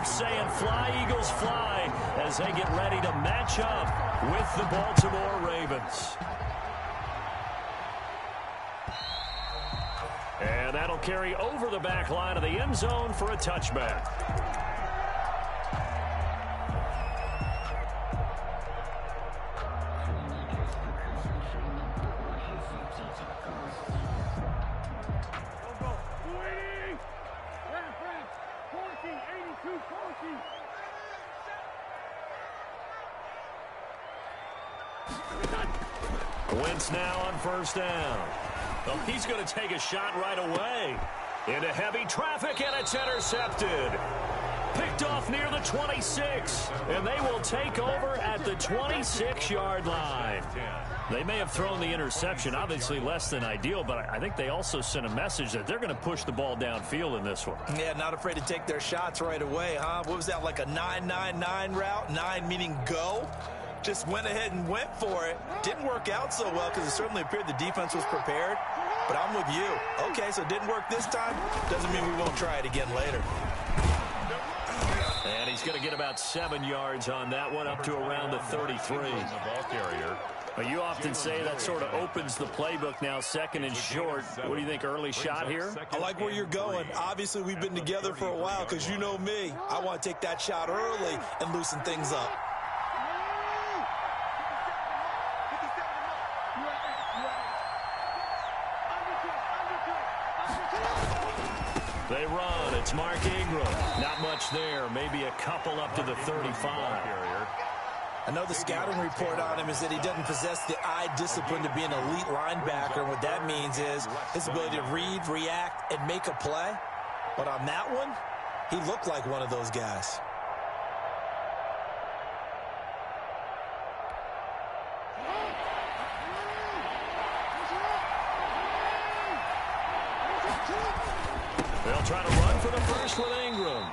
saying fly, Eagles, fly, as they get ready to match up with the Baltimore Ravens. And that'll carry over the back line of the end zone for a touchback. Wentz now on first down. Oh, he's going to take a shot right away. Into heavy traffic, and it's intercepted. Picked off near the 26, and they will take over at the 26-yard line. They may have thrown the interception, obviously less than ideal, but I think they also sent a message that they're going to push the ball downfield in this one. Yeah, not afraid to take their shots right away, huh? What was that, like a 9-9-9 route? 9 meaning go? Just went ahead and went for it. Didn't work out so well because it certainly appeared the defense was prepared. But I'm with you. Okay, so it didn't work this time. Doesn't mean we won't try it again later. And he's going to get about 7 yards on that one, up to around the 33. You often say that sort of opens the playbook now, second and short. What do you think, early shot here? I like where you're going. Obviously, we've been together for a while because you know me. I want to take that shot early and loosen things up. They run. It's Mark Ingram. Not much there. Maybe a couple up to the 35. I know the scouting report on him is that he doesn't possess the eye discipline to be an elite linebacker. And what that means is his ability to read, react, and make a play. But on that one, he looked like one of those guys. They'll try to run for the first with Ingram.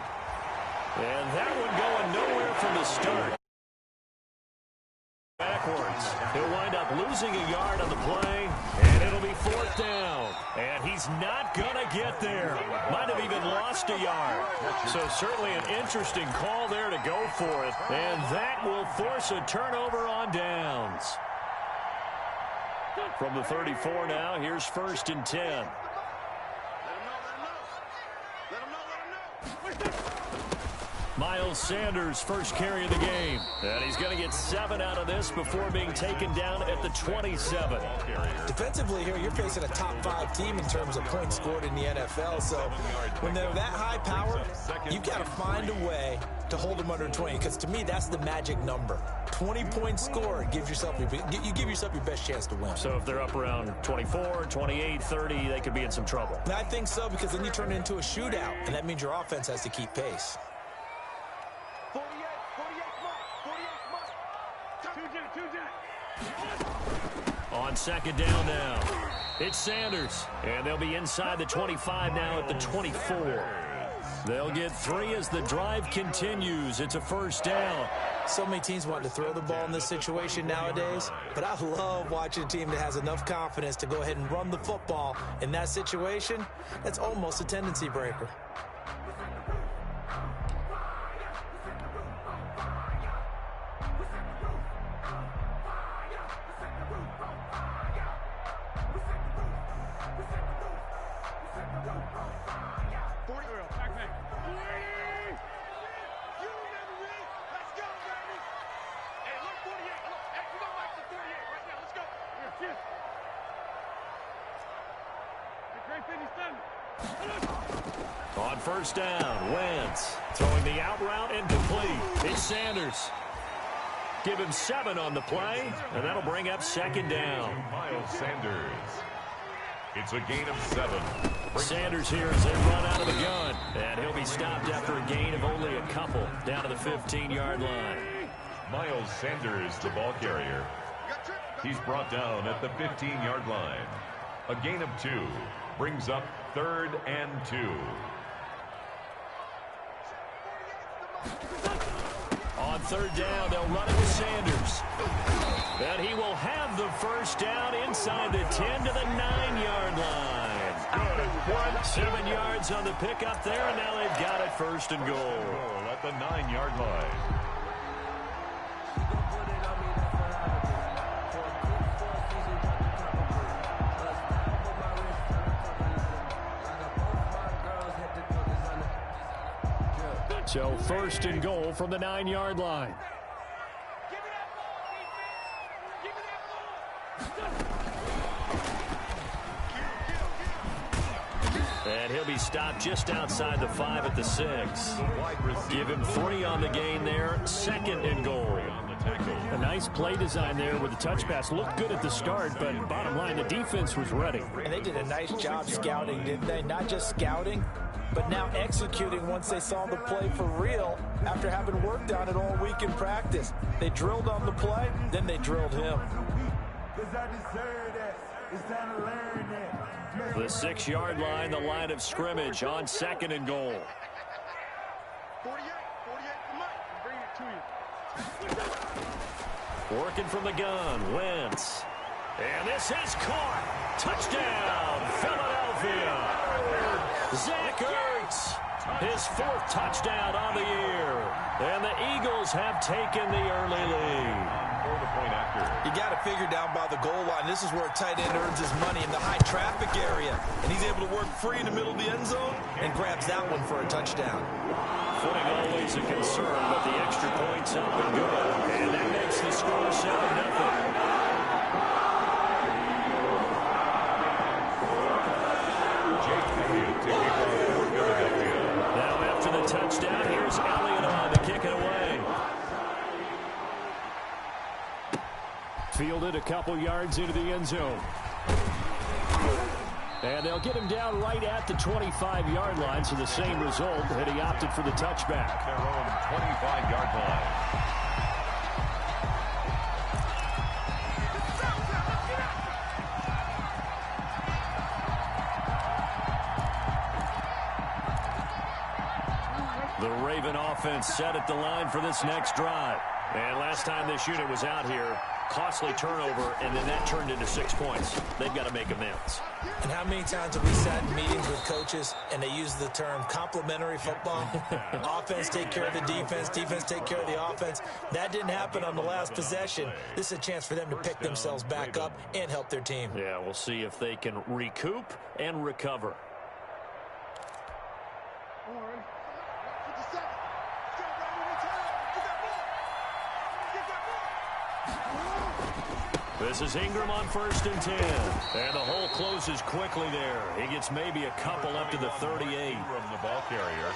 And that one going nowhere from the start. Backwards. He'll wind up losing a yard on the play, and it'll be fourth down. And he's not going to get there. Might have even lost a yard. So certainly an interesting call there to go for it. And that will force a turnover on downs. From the 34 now, here's first and 10. Miles Sanders, first carry of the game. And he's going to get 7 out of this before being taken down at the 27. Defensively here, you're facing a top 5 team in terms of points scored in the NFL. So when they're that high power, you've got to find a way to hold them under 20. Because to me, that's the magic number. 20 points scored gives yourself you give yourself your best chance to win. So if they're up around 24, 28, 30, they could be in some trouble. And I think so, because then you turn it into a shootout, and that means your offense has to keep pace. On second down now, it's Sanders, and they'll be inside the 25 now at the 24. They'll get 3 as the drive continues. It's a first down. So many teams want to throw the ball in this situation nowadays, but I love watching a team that has enough confidence to go ahead and run the football. In that situation, that's almost a tendency breaker. On first down, Wentz throwing the out route incomplete. It's Sanders. Give him 7 on the play, and that'll bring up second down. Miles Sanders. It's a gain of 7. Sanders here as they run out of the gun, and he'll be stopped after a gain of only a couple down to the 15-yard line. Miles Sanders, the ball carrier. He's brought down at the 15-yard line. A gain of 2 brings up 3rd and 2. On third down, they'll run it with Sanders. And he will have the first down inside the 10 to the 9-yard line. good. 7 yards on the pickup there, and now they've got it 1st and goal. At the 9-yard line. So 1st and goal from the 9-yard line. And he'll be stopped just outside the 5 at the 6. Give him 3 on the gain there. 2nd and goal. A nice play design there with the touch pass. Looked good at the start, but bottom line, the defense was ready. And they did a nice job scouting, didn't they? Not just scouting, but now executing once they saw the play for real after having worked on it all week in practice. They drilled on the play, then they drilled him. The 6-yard line, the line of scrimmage on 2nd and goal. Working from the gun, Wentz. And this is caught. Touchdown, Philadelphia. Zach Ertz, his 4th touchdown on the year. And the Eagles have taken the early lead. You got to figure down by the goal line. This is where a tight end earns his money, in the high traffic area. And he's able to work free in the middle of the end zone and grabs that one for a touchdown. Footing always a concern, but the extra point's up and good. And that makes the score 7-0. Now after the touchdown, here's Elliott on to kick it away. Fielded a couple yards into the end zone. And they'll get him down right at the 25-yard line, so the same result, and he opted for the touchback. Their own 25-yard line. The Raven offense set at the line for this next drive. And last time this unit was out here, costly turnover, and then that turned into 6 points. They've got to make amends. And how many times have we sat in meetings with coaches and they use the term complementary football? Offense take care of the defense, defense take care of the offense. That didn't happen on the last possession. This is a chance for them to pick themselves back up and help their team. Yeah, we'll see if they can recoup and recover. This is Ingram on 1st and 10. And the hole closes quickly there. He gets maybe a couple up to the 38. From the ball carrier.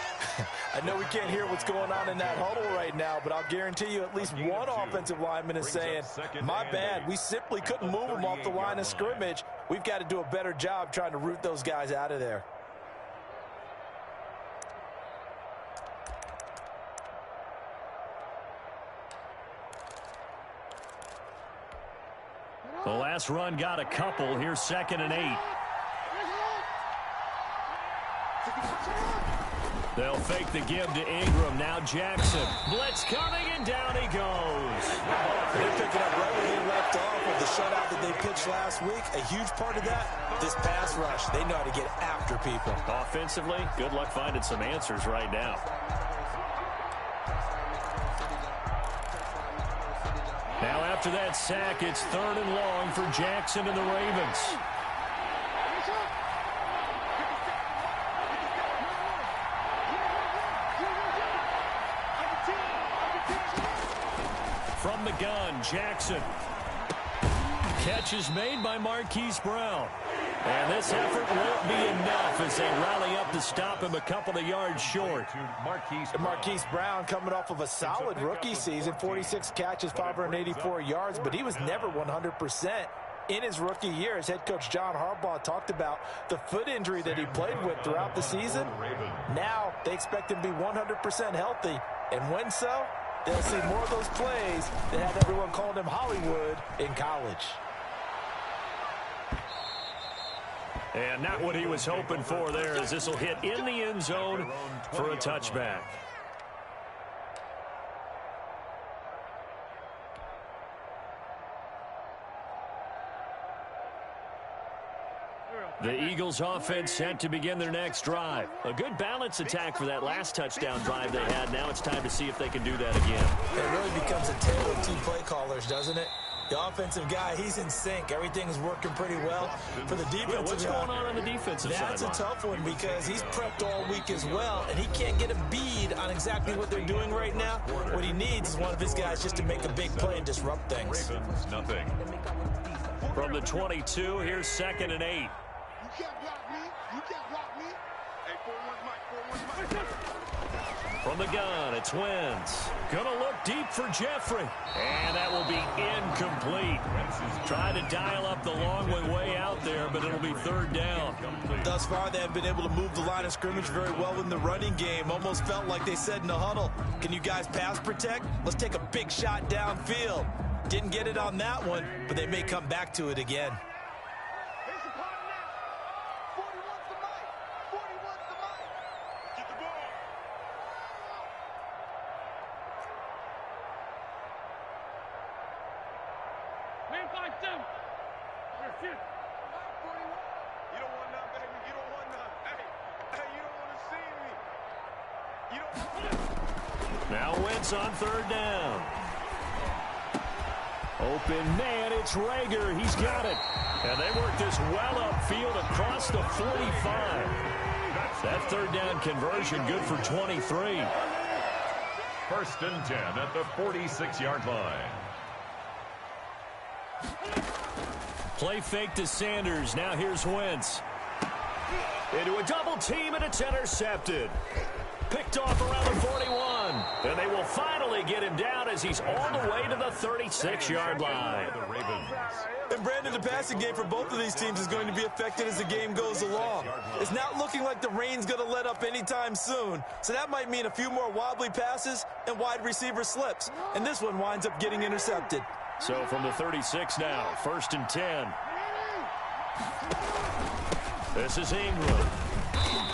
I know we can't hear what's going on in that huddle right now, but I'll guarantee you at least one offensive lineman is saying, my bad, we simply couldn't move them off the line of scrimmage. We've got to do a better job trying to root those guys out of there. The last run got a couple. Here's 2nd and 8. They'll fake the give to Ingram. Now Jackson. Blitz coming, and down he goes. They're picking up right where they left off with the shutout that they pitched last week. A huge part of that, this pass rush. They know how to get after people. Offensively, good luck finding some answers right now. Now after that sack, it's 3rd and long for Jackson and the Ravens. From the gun, Jackson. Catch is made by Marquise Brown. And this effort won't be enough as they rally up to stop him a couple of yards short. Marquise Brown coming off of a solid rookie season, 46 catches, 584 yards, but he was never 100%. In his rookie year, as head coach John Harbaugh talked about the foot injury that he played with throughout the season. Now they expect him to be 100% healthy, and when so, they'll see more of those plays that had everyone calling him Hollywood in college. And not what he was hoping for there, as this will hit in the end zone for a touchback. The Eagles offense set to begin their next drive. A good balance attack for that last touchdown drive they had. Now it's time to see if they can do that again. It really becomes a tale of two play callers, doesn't it? The offensive guy, he's in sync. Everything's working pretty well. For the defensive guy, what's going on the defensive side? That's a tough one because he's prepped all week as well, and he can't get a bead on exactly what they're doing right now. What he needs is one of his guys just to make a big play and disrupt things. Ravens, nothing. From the 22, here's 2nd and 8. You can't block me. You can't block me. Hey, 4-1's Mike. 4-1's Mike. From the gun, it's Wentz. Gonna look deep for Jeffrey. And that will be incomplete. Trying to dial up the long way out there, but it'll be 3rd down. Thus far, they have been able to move the line of scrimmage very well in the running game. Almost felt like they said in the huddle, can you guys pass protect? Let's take a big shot downfield. Didn't get it on that one, but they may come back to it again. Here's the part now. 41's the mic. 41's the mic. Get the ball. Man, 5-2. You don't want none, baby. You don't want none. Hey, you don't want to see me. You don't. Now Wentz on 3rd down. Open man, it's Rager. He's got it. And they work this well upfield across the 45. That 3rd down conversion good for 23. 1st and 10 at the 46-yard line. Play fake to Sanders. Now here's Wentz. Into a double team, and it's intercepted. Picked off around the 41. And they will finally get him down as he's all the way to the 36-yard line. The Ravens. And Brandon, the passing game for both of these teams is going to be affected as the game goes along. It's not looking like the rain's going to let up anytime soon. So that might mean a few more wobbly passes and wide receiver slips. And this one winds up getting intercepted. So from the 36 now, 1st and 10. This is Ingram.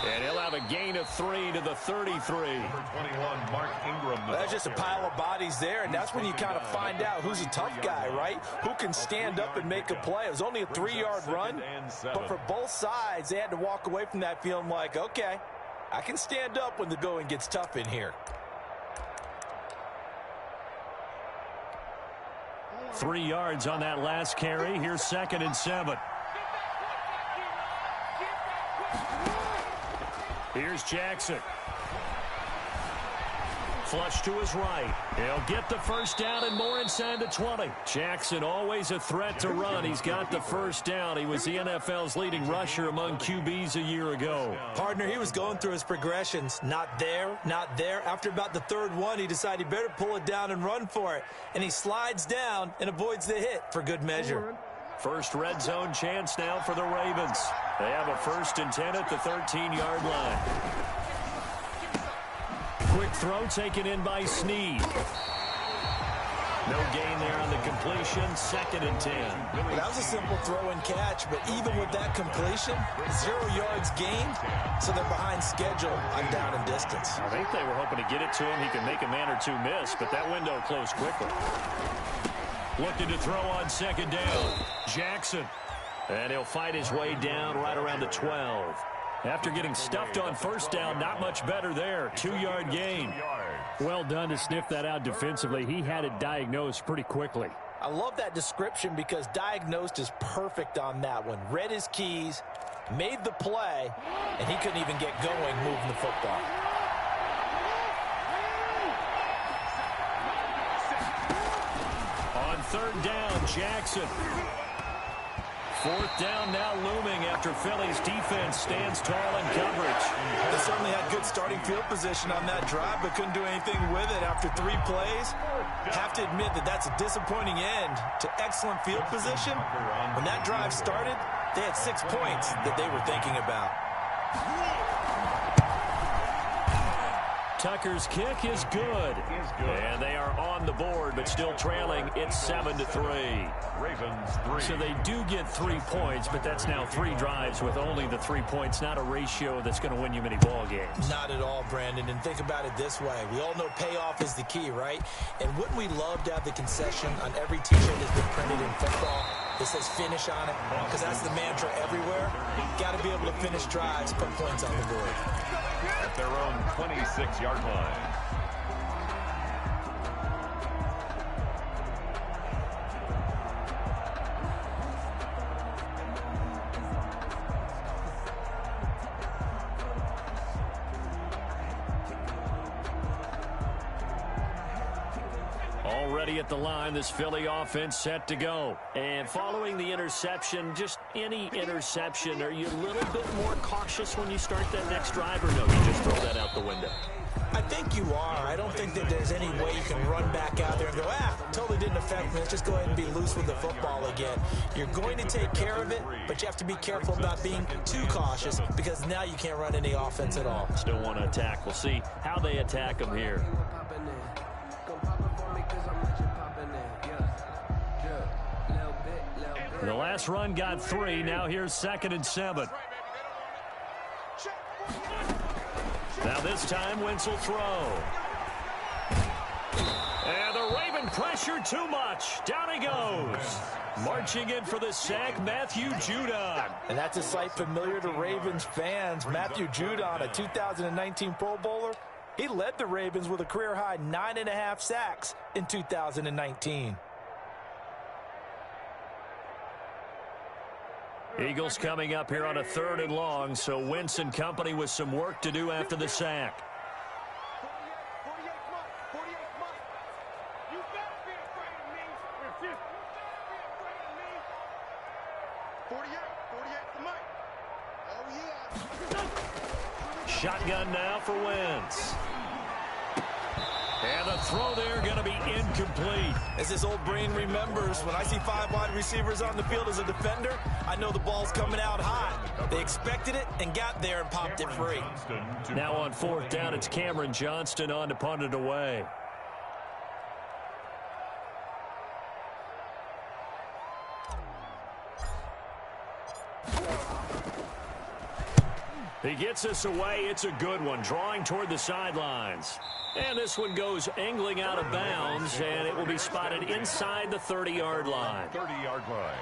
And he'll have a gain of 3 to the 33. Number 21, Mark Ingram. That's just a pile of bodies there, and that's when you kind of find out who's a tough guy, right? Who can stand up and make a play. It was only a 3-yard run, but for both sides, they had to walk away from that feeling like, okay, I can stand up when the going gets tough in here. 3 yards on that last carry. Here's 2nd and 7. Here's Jackson. Flush to his right. He'll get the 1st down and more inside the 20. Jackson always a threat to run. He's got the 1st down. He was the NFL's leading rusher among QBs a year ago. Partner, he was going through his progressions. Not there, not there. After about the 3rd one, he decided he better pull it down and run for it. And he slides down and avoids the hit for good measure. First red zone chance now for the Ravens. They have a 1st and 10 at the 13-yard line. Quick throw taken in by Snead. No gain there on the completion. 2nd and 10. That was a simple throw and catch, but even with that completion, 0 yards gained, so they're behind schedule on down and distance. I think they were hoping to get it to him. He could make a man or two miss, but that window closed quickly. Looking to throw on 2nd down. Jackson. And he'll fight his way down right around the 12. After getting stuffed on 1st down, not much better there. 2-yard gain. Well done to sniff that out defensively. He had it diagnosed pretty quickly. I love that description because diagnosed is perfect on that one. Read his keys, made the play, and he couldn't even get going moving the football. On 3rd down, Jackson. 4th down now looming after Philly's defense stands tall in coverage. They certainly had good starting field position on that drive, but couldn't do anything with it after 3 plays. Have to admit that that's a disappointing end to excellent field position. When that drive started, they had 6 points that they were thinking about. Tucker's kick is good. And they are on the board, but still trailing. It's 7-3. Ravens 3. So they do get 3 points, but that's now 3 drives with only the 3 points. Not a ratio that's going to win you many ball games. Not at all, Brandon. And think about it this way. We all know payoff is the key, right? And wouldn't we love to have the concession on every T-shirt that's been printed in football? that says finish on it, because that's the mantra everywhere. Got to be able to finish drives, put points on the board. At their own 26-yard line. Already at the line, this Philly offense set to go. And following the interception, just any interception, are you a little bit more cautious when you start that next drive, or no, you just throw that out the window? I think you are. I don't think that there's any way you can run back out there and go, totally didn't affect me. Let's just go ahead and be loose with the football again. You're going to take care of it, but you have to be careful about being too cautious, because now you can't run any offense at all. Still want to attack. We'll see how they attack them here. The last run got 3. Now here's 2nd and 7. Now this time, Wentz will throw. And the Raven pressure too much. Down he goes. Marching in for the sack, Matthew Judon. And that's a sight familiar to Ravens fans. Matthew Judon, a 2019 Pro Bowler. He led the Ravens with a career-high 9.5 sacks in 2019. Eagles coming up here on a 3rd and long, so Wentz and company with some work to do after the sack. 48 to Mike. Oh, yeah. Shotgun now for Wentz. And the throw there going to be incomplete. As his old brain remembers, when I see 5 wide receivers on the field as a defender, I know the ball's coming out hot. They expected it and got there and popped it free. Now on 4th down, it's Cameron Johnston on to punt it away. He gets us away. It's a good one, drawing toward the sidelines. And this one goes angling out of bounds, and it will be spotted inside the 30-yard line. 30-yard line.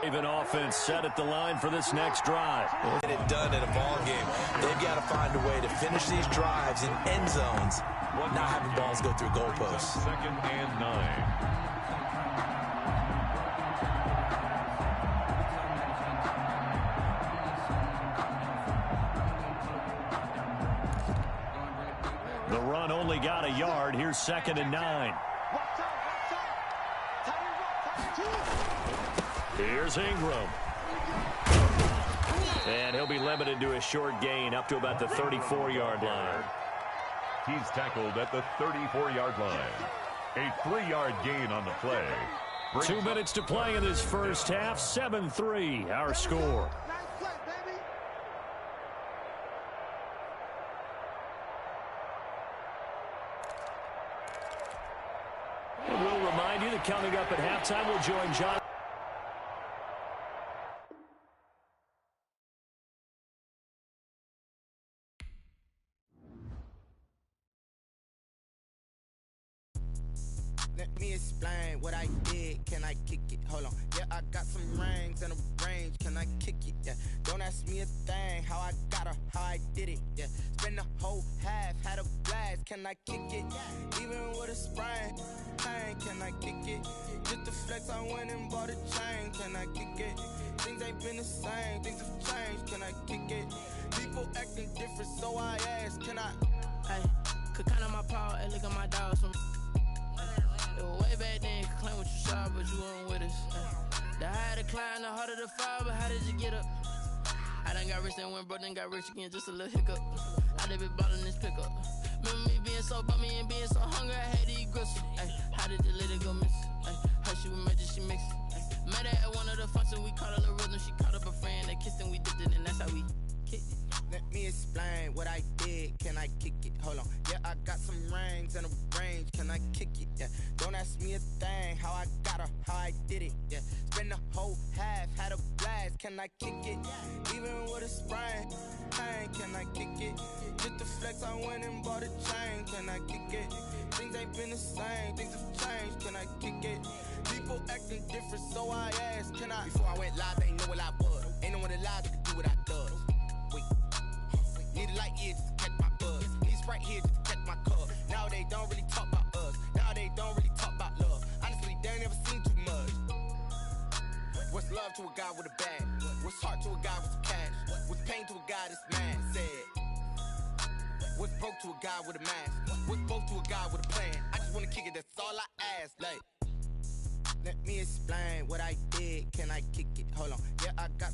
Raven offense set at the line for this next drive. Get it done in a ball game. They've got to find a way to finish these drives in end zones, not having balls go through goalposts. 2nd and 9. The run only got a yard. Here's 2nd and 9. Here's Ingram. And he'll be limited to a short gain up to about the 34-yard line. He's tackled at the 34-yard line. A 3-yard gain on the play. 2 minutes to play in this first half. 7-3, our score. And we'll remind you that coming up at halftime, we'll join John. Let me explain what I did. Can I kick it? Hold on. Yeah, I got some rings and a range. Can I kick it? Yeah. Don't ask me a thing. How I got her, how I did it. Yeah. Spend the whole half, had a blast. Can I kick it? Even with a sprain. Pain, can I kick it? Just the flex, I went and bought a chain. Can I kick it? Things ain't been the same. Things have changed. Can I kick it? People acting different, so I ask. Can I? Hey, could count on my power and look at my dogs from. It was way back then, you could claim what you saw, but you weren't with us. The higher the climb, the harder the fall, but how did you get up? I done got rich and went broke, then got rich again, just a little hiccup. I done been ballin' this pickup. Remember me being so bummy and being so hungry, I had to eat gristle. Ay, how did the lady go miss? Her she was magic, she mixed. Met her at one of the functions, we caught a little rhythm, she caught up a friend, they kissed and we dipped it, and that's how we kicked it. Let me explain what I did. Can I kick it? Hold on. Yeah, I got some rings and a range. Can I kick it? Yeah. Don't ask ask me a thing, how I got her, how I did it, yeah. Spend the whole half, had a blast, can I kick it? Even with a sprain, pain, can I kick it? Just to flex, I went and bought a chain, can I kick it? Things ain't been the same, things have changed, can I kick it? People acting different, so I asked, can I? Before I went live, they ain't know what I was. Ain't no one alive that could do what I does. Wait, need a light here just to catch my buzz. Need Sprite here just to catch my cup. Now they don't really talk about us. Now they don't really talk about love. Honestly, they ain't never seen too much. What's love to a guy with a bag? What's heart to a guy with some cash? What's pain to a guy that's mad? Said. What's broke to a guy with a mask? What's both to a guy with a plan? I just wanna kick it, that's all I ask. Like, let me explain what I did. Can I kick it? Hold on. Yeah, I got